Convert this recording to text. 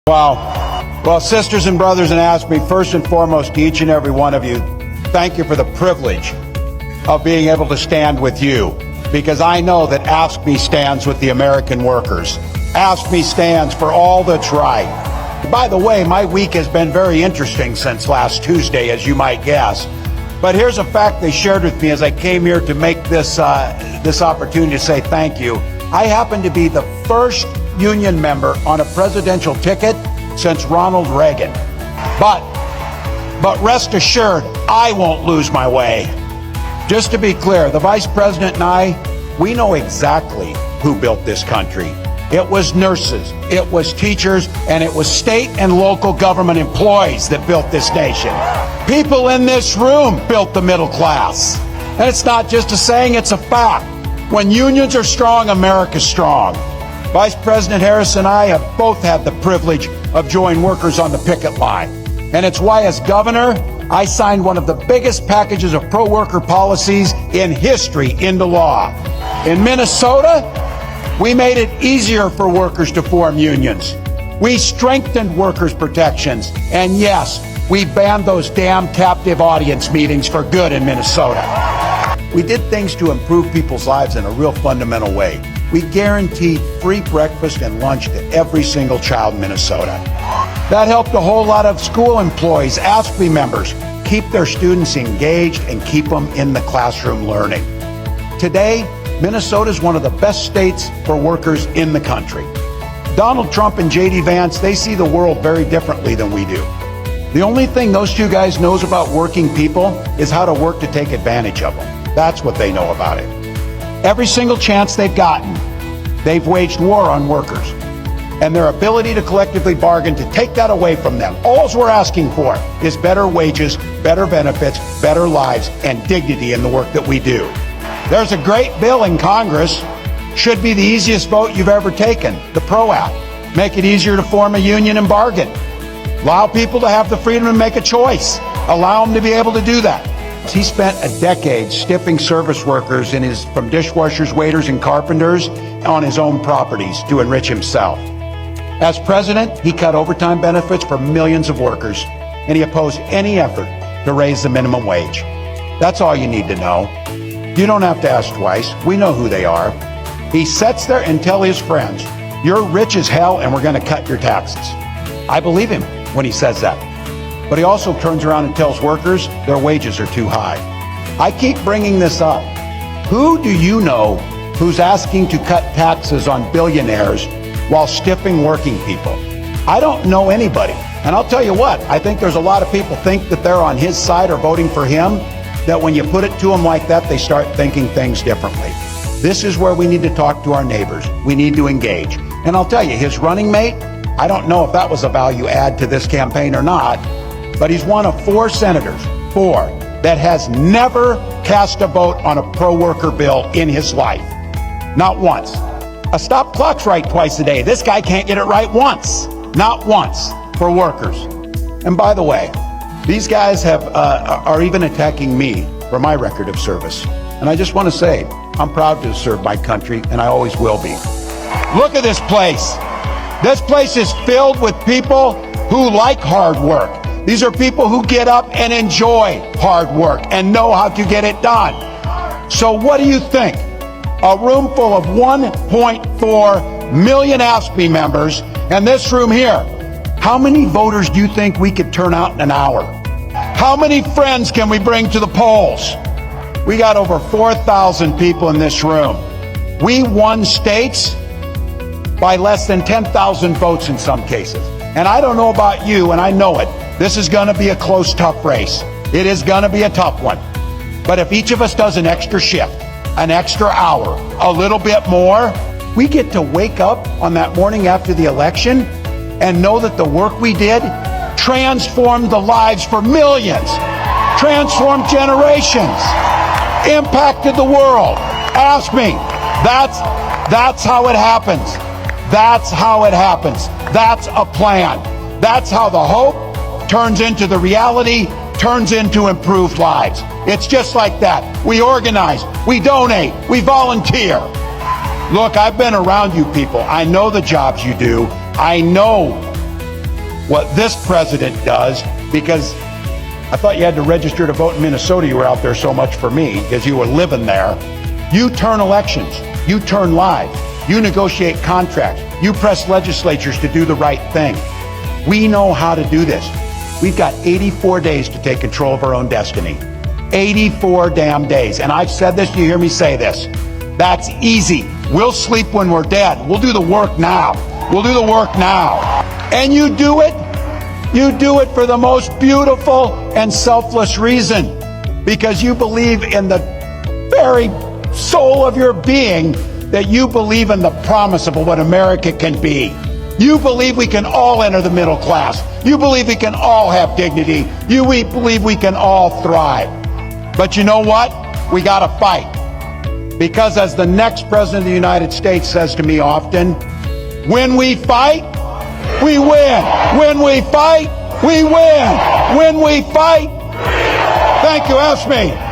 Well, sisters and brothers, and ask me, first and foremost, to each and every one of you, thank you for the privilege of being able to stand with you, because I know that Ask Me stands with the American workers. Ask Me stands for all that's right. By the way, my week has been very interesting since last Tuesday, as you might guess. But here's a fact they shared with me as I came here to make this opportunity to say thank you. I happen to be the first union member on a presidential ticket since Ronald Reagan. But rest assured, I won't lose my way. Just to be clear, the Vice President and I, we know exactly who built this country. It was nurses, it was teachers, and it was state and local government employees that built this nation. People in this room built the middle class. And it's not just a saying, it's a fact. When unions are strong, America's strong. Vice President Harris and I have both had the privilege of joining workers on the picket line. And it's why, as governor, I signed one of the biggest packages of pro-worker policies in history into law. In Minnesota, we made it easier for workers to form unions. We strengthened workers' protections. And yes, we banned those damn captive audience meetings for good in Minnesota. We did things to improve people's lives in a real fundamental way. We guaranteed free breakfast and lunch to every single child in Minnesota. That helped a whole lot of school employees, Ask Me members, keep their students engaged and keep them in the classroom learning. Today, Minnesota is one of the best states for workers in the country. Donald Trump and J.D. Vance, they see the world very differently than we do. The only thing those two guys knows about working people is how to work to take advantage of them. That's what they know about it. Every single chance they've gotten, they've waged war on workers. And their ability to collectively bargain to take that away from them. All we're asking for is better wages, better benefits, better lives, and dignity in the work that we do. There's a great bill in Congress. Should be the easiest vote you've ever taken, the PRO Act. Make it easier to form a union and bargain. Allow people to have the freedom to make a choice. Allow them to be able to do that. He spent a decade stiffing service workers from dishwashers, waiters, and carpenters on his own properties to enrich himself. As president, he cut overtime benefits for millions of workers, and he opposed any effort to raise the minimum wage. That's all you need to know. You don't have to ask twice. We know who they are. He sits there and tells his friends, "You're rich as hell and we're going to cut your taxes." I believe him when he says that. But he also turns around and tells workers their wages are too high. I keep bringing this up. Who do you know who's asking to cut taxes on billionaires while stiffing working people? I don't know anybody. And I'll tell you what, I think there's a lot of people think that they're on his side or voting for him, that when you put it to them like that, they start thinking things differently. This is where we need to talk to our neighbors. We need to engage. And I'll tell you, his running mate, I don't know if that was a value add to this campaign or not, but he's one of 4 senators, that has never cast a vote on a pro-worker bill in his life. Not once. A stop clock's right twice a day. This guy can't get it right once. Not once for workers. And by the way, these guys are even attacking me for my record of service. And I just want to say, I'm proud to serve my country, and I always will be. Look at this place. This place is filled with people who like hard work. These are people who get up and enjoy hard work and know how to get it done. So what do you think? A room full of 1.4 million Ask Me members, and this room here, how many voters do you think we could turn out in an hour? How many friends can we bring to the polls? We got over 4,000 people in this room. We won states by less than 10,000 votes in some cases. And I don't know about you, and I know it. This is going to be a close, tough race. It is going to be a tough one. But if each of us does an extra shift, an extra hour, a little bit more, we get to wake up on that morning after the election and know that the work we did transformed the lives for millions, transformed generations, impacted the world. Ask me. That's how it happens. That's how it happens. That's a plan. That's how the hope turns into the reality, turns into improved lives. It's just like that. We organize, we donate, we volunteer. Look, I've been around you people. I know the jobs you do. I know what this president does, because I thought you had to register to vote in Minnesota. You were out there so much for me because you were living there. You turn elections. You turn lives. You negotiate contracts. You press legislatures to do the right thing. We know how to do this. We've got 84 days to take control of our own destiny. 84 damn days. And I've said this, you hear me say this. That's easy. We'll sleep when we're dead. We'll do the work now. We'll do the work now. And you do it for the most beautiful and selfless reason. Because you believe in the very soul of your being that you believe in the promise of what America can be. You believe we can all enter the middle class. You believe we can all have dignity. You believe we can all thrive. But you know what? We got to fight. Because as the next president of the United States says to me often, when we fight, we win. When we fight, we win. When we fight, thank you, ask me.